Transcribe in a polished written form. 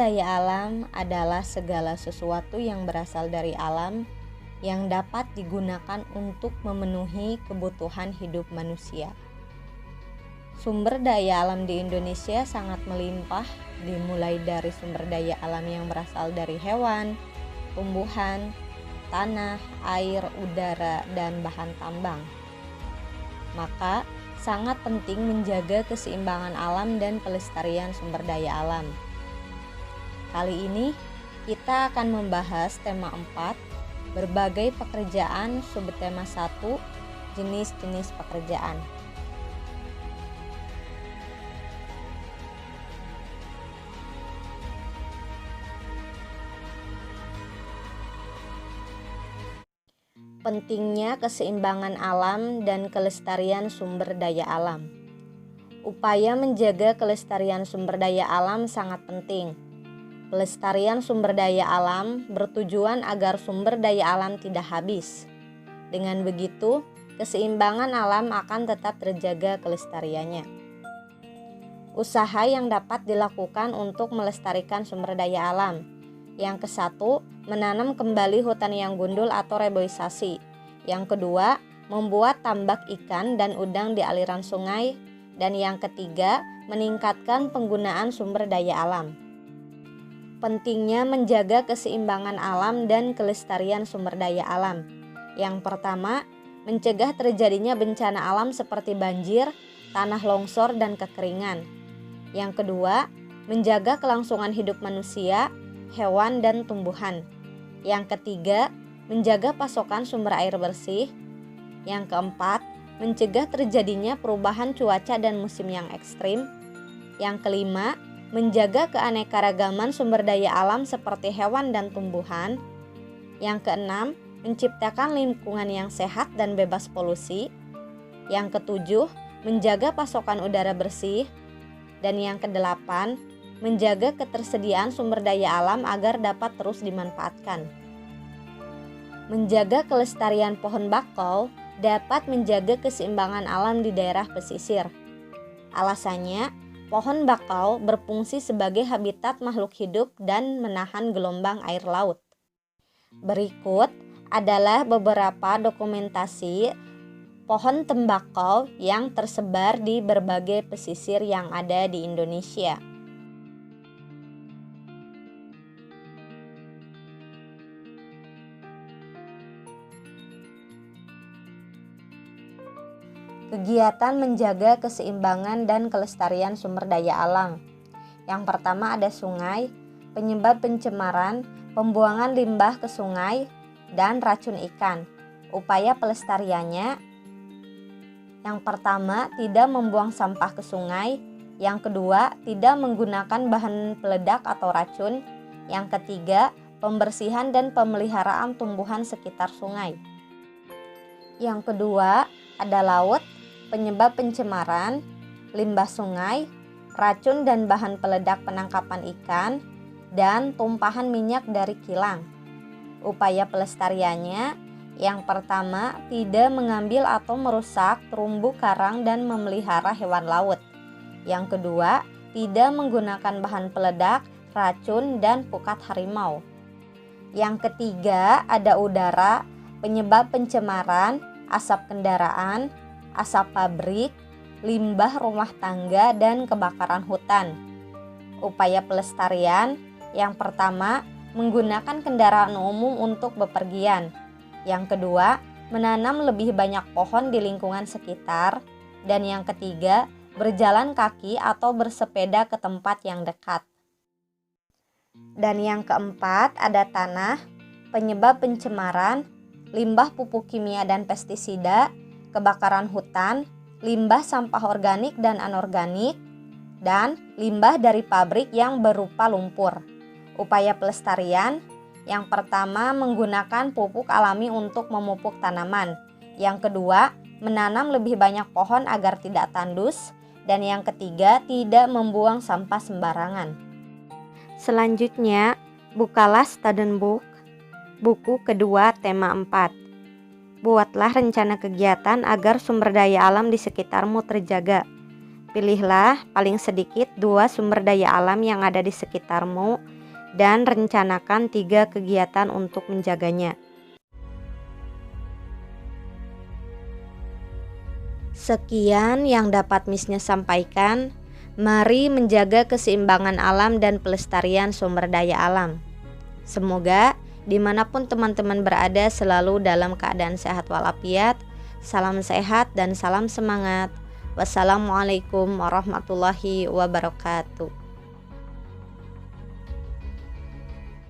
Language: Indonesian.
daya alam adalah segala sesuatu yang berasal dari alam yang dapat digunakan untuk memenuhi kebutuhan hidup manusia. Sumber daya alam di Indonesia sangat melimpah, dimulai dari sumber daya alam yang berasal dari hewan, tumbuhan, tanah, air, udara, dan bahan tambang. Maka, sangat penting menjaga keseimbangan alam dan pelestarian sumber daya alam. Kali ini, kita akan membahas tema 4, berbagai pekerjaan, subtema 1, jenis-jenis pekerjaan. Pentingnya keseimbangan alam dan kelestarian sumber daya alam. Upaya menjaga kelestarian sumber daya alam sangat penting. Pelestarian sumber daya alam bertujuan agar sumber daya alam tidak habis. Dengan begitu, keseimbangan alam akan tetap terjaga kelestariannya. Usaha yang dapat dilakukan untuk melestarikan sumber daya alam. Yang ke-1, menanam kembali hutan yang gundul atau reboisasi. Yang kedua, membuat tambak ikan dan udang di aliran sungai. Dan yang ketiga, meningkatkan penggunaan sumber daya alam. Pentingnya menjaga keseimbangan alam dan kelestarian sumber daya alam. Yang pertama, mencegah terjadinya bencana alam seperti banjir, tanah longsor, dan kekeringan. Yang kedua, menjaga kelangsungan hidup manusia, hewan, dan tumbuhan. Yang ketiga, menjaga pasokan sumber air bersih. Yang keempat, mencegah terjadinya perubahan cuaca dan musim yang ekstrim. Yang kelima, menjaga keanekaragaman sumber daya alam seperti hewan dan tumbuhan. Yang keenam, menciptakan lingkungan yang sehat dan bebas polusi. Yang ketujuh, menjaga pasokan udara bersih. Dan yang kedelapan, menjaga ketersediaan sumber daya alam agar dapat terus dimanfaatkan. Menjaga kelestarian pohon bakau dapat menjaga keseimbangan alam di daerah pesisir. Alasannya, pohon bakau berfungsi sebagai habitat makhluk hidup dan menahan gelombang air laut. Berikut adalah beberapa dokumentasi pohon tembakau yang tersebar di berbagai pesisir yang ada di Indonesia. Kegiatan menjaga keseimbangan dan kelestarian sumber daya alam. Yang pertama ada sungai, penyebab pencemaran, pembuangan limbah ke sungai, dan racun ikan. Upaya pelestariannya, yang pertama tidak membuang sampah ke sungai, yang kedua tidak menggunakan bahan peledak atau racun, yang ketiga pembersihan dan pemeliharaan tumbuhan sekitar sungai. Yang kedua ada laut, penyebab pencemaran, limbah sungai, racun dan bahan peledak penangkapan ikan, dan tumpahan minyak dari kilang. Upaya pelestariannya, yang pertama tidak mengambil atau merusak terumbu karang dan memelihara hewan laut. Yang kedua, tidak menggunakan bahan peledak, racun, dan pukat harimau. Yang ketiga ada udara, penyebab pencemaran, asap kendaraan, asap pabrik, limbah rumah tangga, dan kebakaran hutan. Upaya pelestarian, yang pertama, menggunakan kendaraan umum untuk bepergian. Yang kedua, menanam lebih banyak pohon di lingkungan sekitar. Dan yang ketiga, berjalan kaki atau bersepeda ke tempat yang dekat. Dan yang keempat, ada tanah, penyebab pencemaran, limbah pupuk kimia dan pestisida, kebakaran hutan, limbah sampah organik dan anorganik, dan limbah dari pabrik yang berupa lumpur. Upaya pelestarian, yang pertama menggunakan pupuk alami untuk memupuk tanaman. Yang kedua, menanam lebih banyak pohon agar tidak tandus. Dan yang ketiga, tidak membuang sampah sembarangan. Selanjutnya, bukalah Student Book, buku kedua tema 4. Buatlah rencana kegiatan agar sumber daya alam di sekitarmu terjaga. Pilihlah paling sedikit 2 sumber daya alam yang ada di sekitarmu dan rencanakan 3 kegiatan untuk menjaganya. Sekian yang dapat Misnya sampaikan. Mari menjaga keseimbangan alam dan pelestarian sumber daya alam. Semoga dimanapun teman-teman berada selalu dalam keadaan sehat walafiat. Salam sehat dan salam semangat. Wassalamualaikum warahmatullahi wabarakatuh.